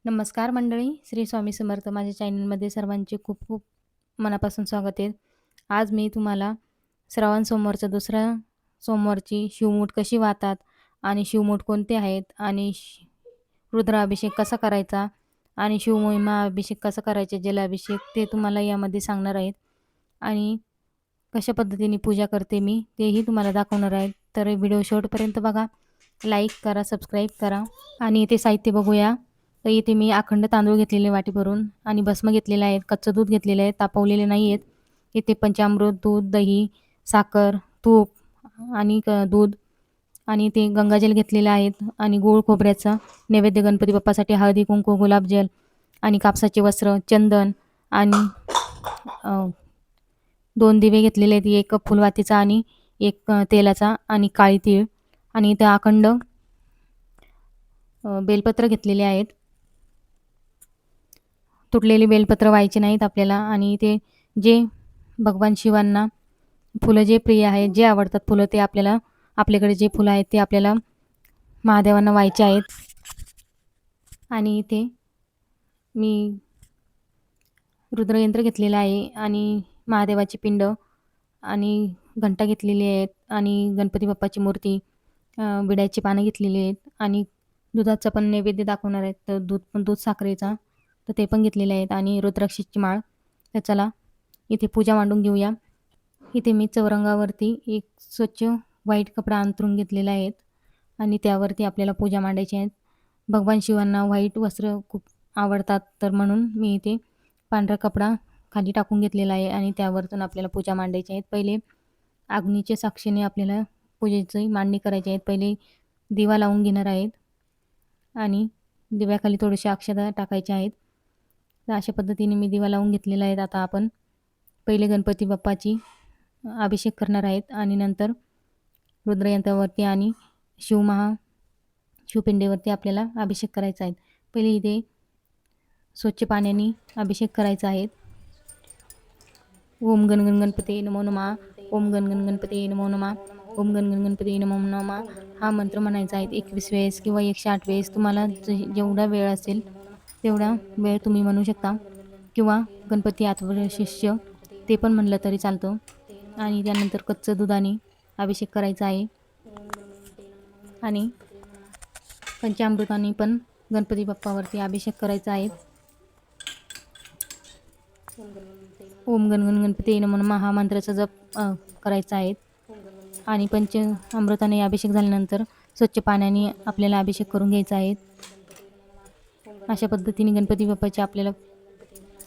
नमस्कार मंडळी, श्री स्वामी समर्थ. माझ्या चॅनलमध्ये सर्वांचे खूप खूप मनापासून स्वागत आहे. आज मी तुम्हाला श्रावण सोमवारचा दुसरा सोमवारची शिवमूठ कशी वाहतात आणि शिवमूठ कोणते आहेत आणि रुद्राभिषेक कसा करायचा आणि शिवमहिमा अभिषेक कसा करायचा, जलाभिषेक ते तुम्हाला यामध्ये सांगणार आहेत. आणि कशा पद्धतीने पूजा करते मी तेही तुम्हाला दाखवणार आहेत. तर व्हिडिओ शेवटपर्यंत बघा, लाईक करा, सबस्क्राईब करा. आणि इथे साहित्य बघूया. तर इथे मी अखंड तांदूळ घेतलेले वाटी भरून आणि भस्म घेतलेले आहेत, कच्चं दूध घेतलेलं आहे, तापवलेले नाही आहेत. इथे पंचामृत, दूध, दही, साखर, तूप आणि दूध आणि ते गंगाजल घेतलेलं आहेत आणि गूळ खोबऱ्याचा नैवेद्य गणपती बाप्पासाठी, हळदी कुंकू, गुलाबजल आणि कापसाचे वस्त्र, चंदन आणि 2 दिवे घेतलेले आहेत, एक फुलवातीचा आणि एक तेलाचा आणि काळी तीळ आणि इथे अखंड बेलपत्र घेतलेले आहेत. तुटलेली बेलपत्र व्हायची नाहीत आपल्याला. आणि ते जे भगवान शिवांना फुलं जे प्रिय आहेत, जे आवडतात फुलं, ते आपल्याला आपल्याकडे जे फुलं आहेत ते आपल्याला महादेवांना व्हायचे आहेत. आणि इथे मी रुद्रयंत्र घेतलेलं आहे आणि महादेवाची पिंड आणि घंटा घेतलेली आहेत आणि गणपती बाप्पाची मूर्ती, विड्याची पानं घेतलेली आहेत आणि दुधाचा पण नैवेद्य दाखवणार आहेत. तर दूध साखरेचा, तर ते पण घेतलेले आहेत आणि रुद्राक्षाची माळ. तर चला इथे पूजा मांडून घेऊया. इथे मी चौरंगावरती एक स्वच्छ व्हाईट कपडा अंथरून घेतलेला आहे आणि त्यावरती आपल्याला पूजा मांडायची आहे. भगवान शिवांना व्हाईट वस्त्र खूप आवडतात, तर म्हणून मी इथे पांढरा कपडा खाली टाकून घेतलेला आहे आणि त्यावरतून आपल्याला पूजा मांडायची आहे. पहिले अग्नीच्या साक्षीने आपल्याला पूजेची मांडणी करायची आहे. पहिले दिवा लावून घेणार आहेत आणि दिव्याखाली थोडेसे अक्षता टाकायचे आहेत. तर अशा पद्धतीने मी दिवा लावून घेतलेला आहे. आता आपण पहिले गणपती बाप्पाची अभिषेक करणार आहेत आणि नंतर रुद्रयंत्रावरती आणि शिवपिंडीवरती आपल्याला अभिषेक करायचा आहे. पहिले इथे स्वच्छ पाण्याने अभिषेक करायचा आहे. ओम गण गण गणपती नमो नमः, ओम गण गण गणपती नमो नमः, ओम गण गण गणपती नमो नमः हा मंत्र म्हणायचा आहे 21 वेळेस किंवा 108 वेळेस. तुम्हाला जेवढा वेळ असेल तेवढा वेळ तुम्ही म्हणू शकता किंवा गणपती आठवडे शिष्य ते पण म्हणलं तरी चालतं. आणि त्यानंतर कच्चं दुधाने अभिषेक करायचा आहे आणि पंचामृताने पण गणपती बाप्पावरती अभिषेक करायचा आहे. ओम गण गण गणपती नमो नमः हा मंत्राचा जप करायचा आहे. आणि पंचामृताने अभिषेक झाल्यानंतर स्वच्छ पाण्याने आपल्याला अभिषेक करून घ्यायचा आहे. अशा पद्धतीने गणपती बाप्पाचे आपल्याला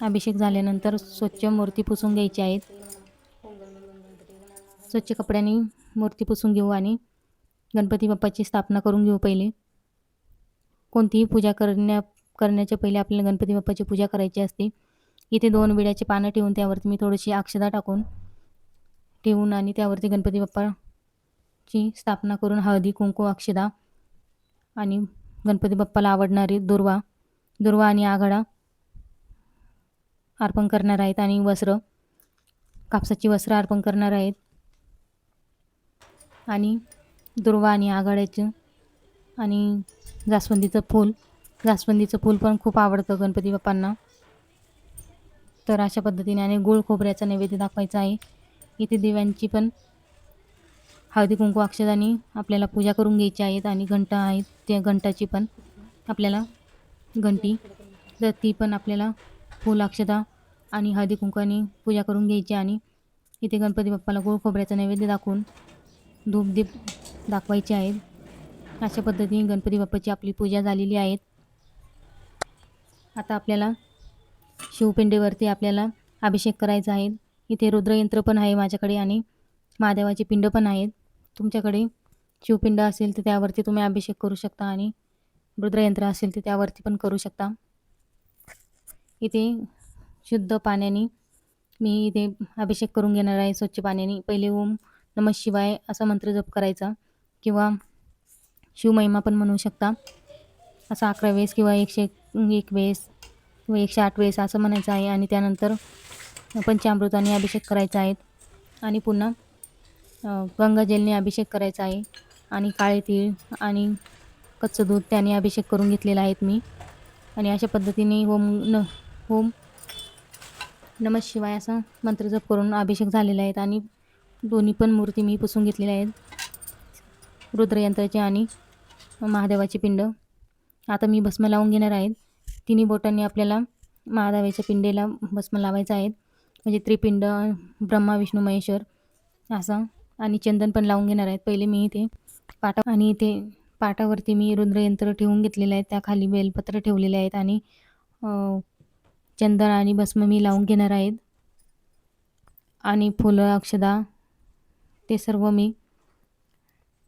अभिषेक झाल्यानंतर स्वच्छ मूर्ती पुसून घ्यायची आहेत. स्वच्छ कपड्याने मूर्ती पुसून घेऊ आणि गणपती बाप्पाची स्थापना करून घेऊ. पहिले कोणतीही पूजा करण्याच्या पहिले आपल्याला गणपती बाप्पाची पूजा करायची असते. इथे 2 विड्याची पानं ठेवून त्यावरती मी थोडीशी अक्षता टाकून ठेवून आणि त्यावरती गणपती बाप्पाची स्थापना करून हळदी कुंकू अक्षता आणि गणपती बाप्पाला आवडणारी दुर्वा आणि आघाडा अर्पण करणार आहेत आणि कापसाची वस्त्र अर्पण करणार आहेत. आणि दुर्वा आणि आघाड्याचं आणि जास्वंदीचं फूल पण खूप आवडतं गणपती बाप्पांना. तर अशा पद्धतीने आणि गूळ खोबऱ्याचा नैवेद्य दाखवायचा आहे. इथे दिव्यांची पण हळदी कुंकू अक्षतांनी आपल्याला पूजा करून घ्यायची आहेत. आणि घंटा आहेत, त्या घंटाची पण आपल्याला घंटी, तर ती पण आपल्याला फूल अक्षता आणि हळदी कुंकवाने पूजा करून घ्यायची. आणि इथे गणपती बाप्पाला गूळ खोबऱ्याचा नैवेद्य दाखवून धूपदीप दाखवायचे आहेत. अशा पद्धतीने गणपती बाप्पाची आपली पूजा झालेली आहे. आता आपल्याला शिवपिंडीवरती आपल्याला अभिषेक करायचा आहे. इथे रुद्रयंत्र पण आहे माझ्याकडे आणि महादेवाची पिंड पण आहेत. तुमच्याकडे शिवपिंड असेल तर त्यावरती तुम्ही अभिषेक करू शकता आणि रुद्रयंत्र असेल तर त्यावरती पण करू शकता. इथे शुद्ध पाण्याने मी इथे अभिषेक करून घेणार आहे, स्वच्छ पाण्याने. पहिले ओम नमः शिवाय असा मंत्र जप करायचा किंवा शिवमहिमा पण म्हणू शकता. असा 11 वेळेस किंवा 101 वेळेस किंवा 108 वेळेस असं म्हणायचं आहे. आणि त्यानंतर पंचामृताने अभिषेक करायचा आहे आणि पुन्हा गंगाजलने अभिषेक करायचा आहे आणि काळे तीळ आणि कच्चं दूध त्याने अभिषेक करून घेतलेला आहे मी. आणि अशा पद्धतीने ओम नमः शिवाय असा मंत्र जप करून अभिषेक झालेला आहे. आणि दोन्ही पण मूर्ती मी पुसून घेतलेल्या आहेत, रुद्रयंत्राची आणि महादेवाची पिंड. आता मी भस्म लावून घेणार आहेत. तिन्ही बोटांनी आपल्याला महादेवाच्या पिंडेला भस्म लावायचं आहे, म्हणजे त्रिपिंड ब्रह्मा विष्णू महेश्वर असा. आणि चंदन पण लावून घेणार आहेत. पहिले मी इथे पाटावरती मी रुद्रयंत्र ठेवून घेतलेले आहेत, त्याखाली बेलपत्र ठेवलेले आहेत आणि चंदन आणि भस्म मी लावून घेणार आहेत. आणि फुलं अक्षदा ते सर्व मी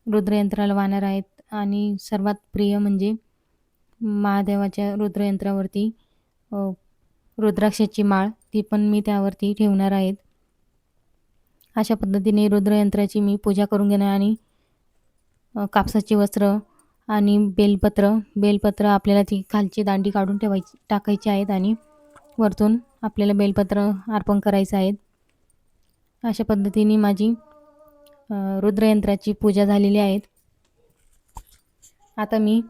रुद्रयंत्राला वाहणार आहेत. आणि सर्वात प्रिय म्हणजे महादेवाच्या रुद्रयंत्रावरती रुद्राक्षाची माळ, ती पण मी त्यावरती ठेवणार आहेत. अशा पद्धतीने रुद्रयंत्राची मी पूजा करून घेणार. आणि कापसाचे वस्त्र आणि बेलपत्र आपल्याला ती खालची दांडी काढून टाकायची आहेत आणि वरतून आपल्याला बेलपत्र अर्पण करायचं आहे. अशा पद्धतीने माझी रुद्रयंत्राची पूजा झालेली आहे. आता मी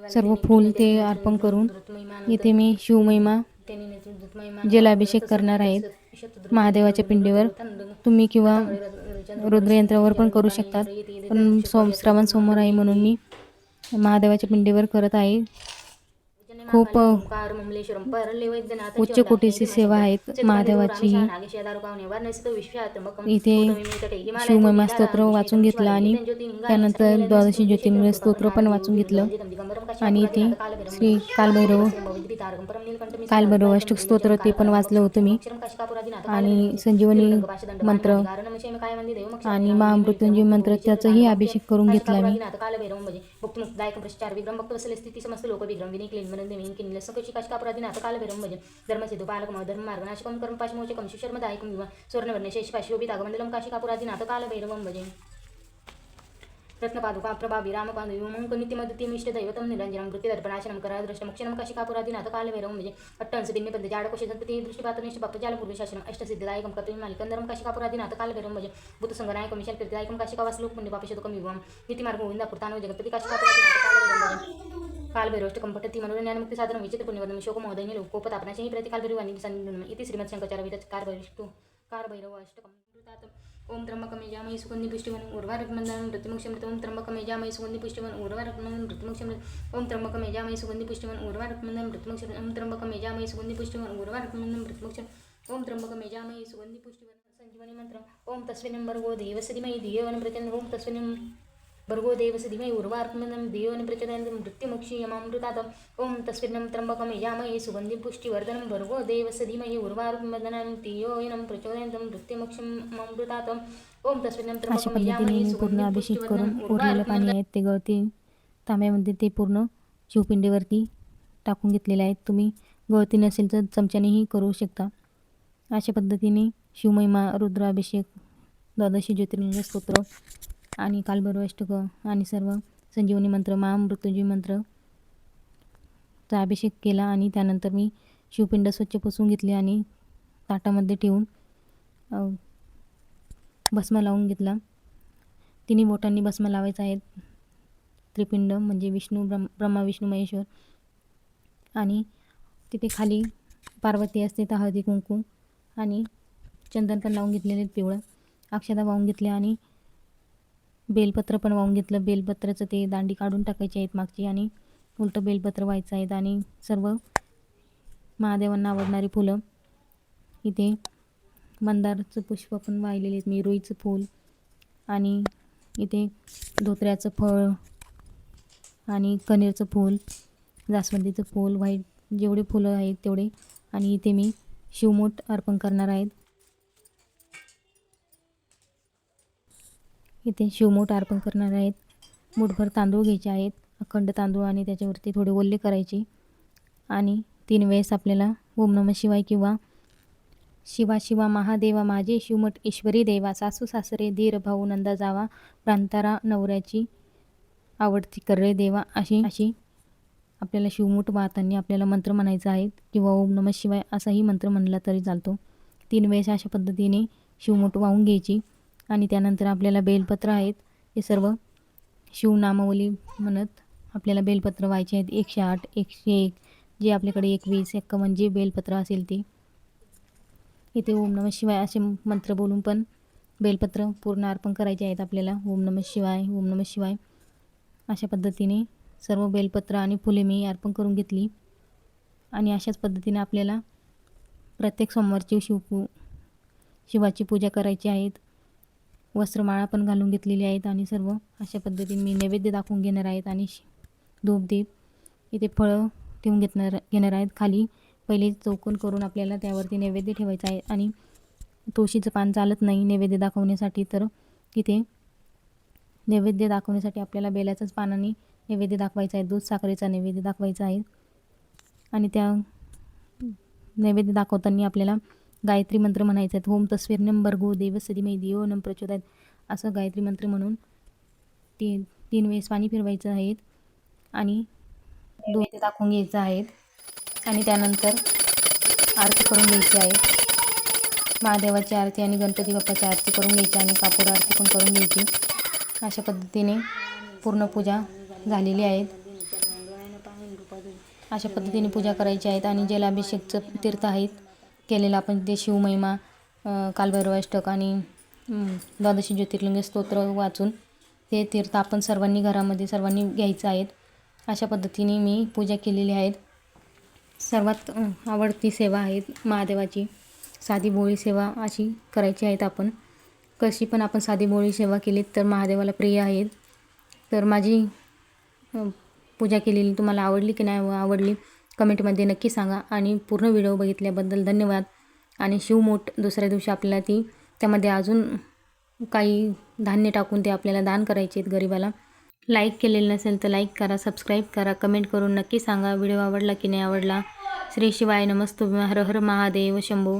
सर्व फूल ते अर्पण करून इथे मी शिवमहिमा जलाभिषेक करणार आहेत महादेवाच्या पिंडीवर. तुम्ही किंवा रुद्रयंत्रावर पण करू शकतात, पण श्रावण सोमवार आहे म्हणून मी महादेवाच्या पिंडीवर करत आहे. खूप उच्च कोटीची सेवा आहेत महादेवाची. इथे शिवमहिमा स्तोत्र वाचून घेतलं आणि त्यानंतर द्वादशी ज्योतिर्लिंग स्तोत्र पण वाचून घेतलं. आणि इथे श्री कालभैरव अष्टक स्तोत्र ते पण वाचलं होतं मी. आणि संजीवनी मंत्र आणि महामृत्युंजय मंत्र त्याचाही अभिषेक करून घेतला मी. धर्मसिद्धू बालकम धर्म मार्गनाशकम कर्म पाशमोचकम शिशर्मदायकम विवा स्वर्णवर्णे शेषपाशोभितागमंडलम काशिकापुरादीन आता कालभैरवम भजे. रत्नपादुका प्रभावी रामपादु विमंक नित्यमद्युतीम इष्टदैवतम निरंजनम वृत्तिदर्पणाशनम करादृष्टमक्षणम काशिकापुरादीन आता कालभैरवम भजे. अट्टंस भिन्न पद्धती जाडकोशी सत्पती दृष्टिपातनिष्ठ भक्तजालपूर्वशासनम अष्टसिद्धिदायकम कपिलमालिकंदरम काशिकापुरादीन आता कालभैरवम भजे. भूतसंगनायकम विशाल कीर्तिदायकम काशिकावासलोक पुण्यपापशतकम विवम नीतिमार्ग गोविंदापुरतानो जगत्पती काशिकापुरादीन आता कालभैरवम भजे. कालभैरवष्टकम पठती मनोरंजनमुक्ती साधनं विचित्र पुण्यवर्धन शोकमोदयनी लोकोपतापनाशेही प्रति कालभैरवानी संनिधनम इति श्रीमत् शंकराचार्य विरचित कारभैरव अष्टकम. ओम त्र्यंबकम यजामहे सुगंधि पुष्टिवर्धनम् उर्वारुकमंडलं मृत्युमुक्षयम्. ओम त्र्यंबकम यजामहे सुगंधि पुष्टिवर्धनम् उर्वारुकमंडलं मृत्युमुक्षयम्. ओम त्र्यंबकम यजामहे सुगंधि पुष्टिवर्धनम् उर्वारुकमंडलं मृत्युमुक्षयम्. ओम त्र्यंबकम यजामहे सुगंधि पुष्टिवर्धनम् उर्वारुकमंडलं मृत्युमुक्षयम्. ओम त्र्यंबकम यजामहे सुगंधि पुष्टिवर्धनम् संजीवनी मंत्र. ओम तस्मिन् भर्गो देवस्य धीमहि धियो यो न प्रचोदयात्. ओम तस्मिन् भर्गो देवस्य धीमहि उर्वारुकमंडलं धियो यो न प्रचोदयात् मृत्युमुक्षयममृतात्. ओम तस्मिन् त्र्यंबकम यजामहे सुगंधि पुष्टिवर्धनम् भर्गो देवस्य धीमहि उर्वारुकमंडलं धियो यो न प्रचोदयात् मृत्युमुक्षयममृतात्. ओम तस्मिन् अशा त्र्यंबकम पद्धतीने यजामहे मी पूर्ण सुगंधि अभिषेक करून पुष्टिवर्धनम् उरलेलं पाणी आहेत ते गळती तांब्यामध्ये ते पूर्ण शिवपिंडीवरती टाकून घेतलेले आहेत. तुम्ही गळती नसेल तर चमच्यानेही करू शकता. अशा पद्धतीने शिवमहिमा रुद्राभिषेक द्वादशी ज्योतिर्लिंग स्तोत्र आणि कालभैरव अष्टक आणि सर्व संजीवनी मंत्र महामृत्युंजय मंत्र चा अभिषेक केला. आणि त्यानंतर मी शिवपिंड स्वच्छ पुसून घेतली आणि ताटामध्ये ठेवून भस्म लावून घेतला. तिन्ही बोटांनी भस्म लावायचं आहे. त्रिपिंड म्हणजे ब्रह्मा विष्णू महेश्वर. आणि तिथे खाली पार्वती असते तर हळदी कुंकू आणि चंदन पण लावून घेतलेले पिवळं. अक्षदा वाहून घेतल्या आणि बेलपत्र पण वाहून घेतलं. बेलपत्राचं ते दांडी काढून टाकायची आहेत मागची आणि उलटं बेलपत्र व्हायचं आहेत. आणि सर्व महादेवांना आवडणारी फुलं इथे मंदाराचं पुष्प पण वाहिलेले आहेत मी, रुईचं फूल आणि इथे धोत्र्याचं फळ आणि कनेरचं फूल, जास्वंदीचं फूल, व्हाईट जेवढे फुलं आहेत तेवढे. आणि इथे मी शिवमूठ अर्पण करणार आहेत. इथे शिवमूठ अर्पण करणार आहेत. मूठभर तांदूळ घ्यायचे आहेत, अखंड तांदूळ, आणि त्याच्यावरती थोडे ओले करायचे. आणि 3 वेळेस आपल्याला ओम नमः शिवाय किंवा शिवा शिवा महादेवा माझे शिवमठ ईश्वरी देवा, सासू सासरे धीर भाऊ नंदा जावा, प्रांतारा नवऱ्याची आवडती कर्रे देवा, अशी आपल्याला शिवमूठ वाहताना आपल्याला मंत्र म्हणायचा आहे किंवा ओम नमः शिवाय असाही मंत्र म्हणला तरी चालतो. 3 वेळेस अशा पद्धतीने शिवमूठ वाहून घ्यायची. आणि त्यानंतर आपल्याला बेलपत्र आहेत हे सर्व शिवनामावली म्हणत आपल्याला बेलपत्र व्हायचे आहेत 108, 101 जे आपल्याकडे 21, 51 जे बेलपत्र असेल ते. इथे ओम नमः शिवाय असे मंत्र बोलून पण बेलपत्र पूर्ण अर्पण करायचे आहेत आपल्याला. ओम नमः शिवाय, ओम नमः शिवाय अशा पद्धतीने सर्व बेलपत्र आणि फुले मी अर्पण करून घेतली. आणि अशाच पद्धतीने आपल्याला प्रत्येक सोमवारची शिवाची पूजा करायची आहेत. वस्त्रमाळा पण घालून घेतलेली आहेत आणि सर्व अशा पद्धतीने मी नैवेद्य दाखवून घेणार आहेत. आणि धूपदीप इथे फळं ठेवून घेणार आहेत. खाली पहिले चौकोन करून आपल्याला त्यावरती नैवेद्य ठेवायचा आहे. आणि तुळशीचं पान चालत नाही नैवेद्य दाखवण्यासाठी, तर इथे नैवेद्य दाखवण्यासाठी आपल्याला बेलाच्याच पानाने नैवेद्य दाखवायचा आहे. दूध साखरेचा नैवेद्य दाखवायचा आहे. आणि त्या नैवेद्य दाखवताना आपल्याला गायत्री मंत्र म्हणायचा आहे. ओम तस्वीर्नम भर्गो देवस्य धीमहि धियो न प्रचोदयात् असं गायत्री मंत्र म्हणून 3 वेळेस पाणी फिरवायचं आहे. आणि नैवेद्य दाखवून घ्यायचं आहे. आणि त्यानंतर आरती करून घ्यायची आहे. महादेवाची आरती आणि गणपती बाप्पाची आरती करून घ्यायची आणि कापूर आरती पण करून घ्यायची. अशा पद्धतीने पूर्ण पूजा झालेली आहे. अशा पद्धतीने पूजा करायची आहेत. आणि जलाभिषेकचं तीर्थ आहेत केलेलं आपण ते शिवमहिमा, कालभैरवाष्टक आणि 12 ज्योतिर्लिंग स्तोत्र वाचून ते तीर्थ आपण सर्वांनी घरामध्ये सर्वांनी घ्यायचं आहेत. अशा पद्धतीने मी पूजा केलेली आहे. सर्वात आवडती सेवा आहे महादेवाची साधी भोळी सेवा अशी करायची आहेत. आपण कशी पण आपण साधी भोळी सेवा केली तर महादेवाला प्रिय आहेत. तर माझी पूजा केलेली तुम्हाला आवडली की नाही आवडली कमेंटमध्ये नक्की सांगा. आणि पूर्ण व्हिडिओ बघितल्याबद्दल धन्यवाद. आणि शिवमोठ दुसऱ्या दिवशी आपल्याला त्यामध्ये अजून काही धान्य टाकून ते आपल्याला दान करायचे आहेत गरिबाला. लाईक केलेलं नसेल तर लाईक करा, सबस्क्राईब करा, कमेंट करून नक्की सांगा व्हिडिओ आवडला की नाही आवडला. श्री शिवाय नमस्तुभ्यं. हर हर महादेव शंभो.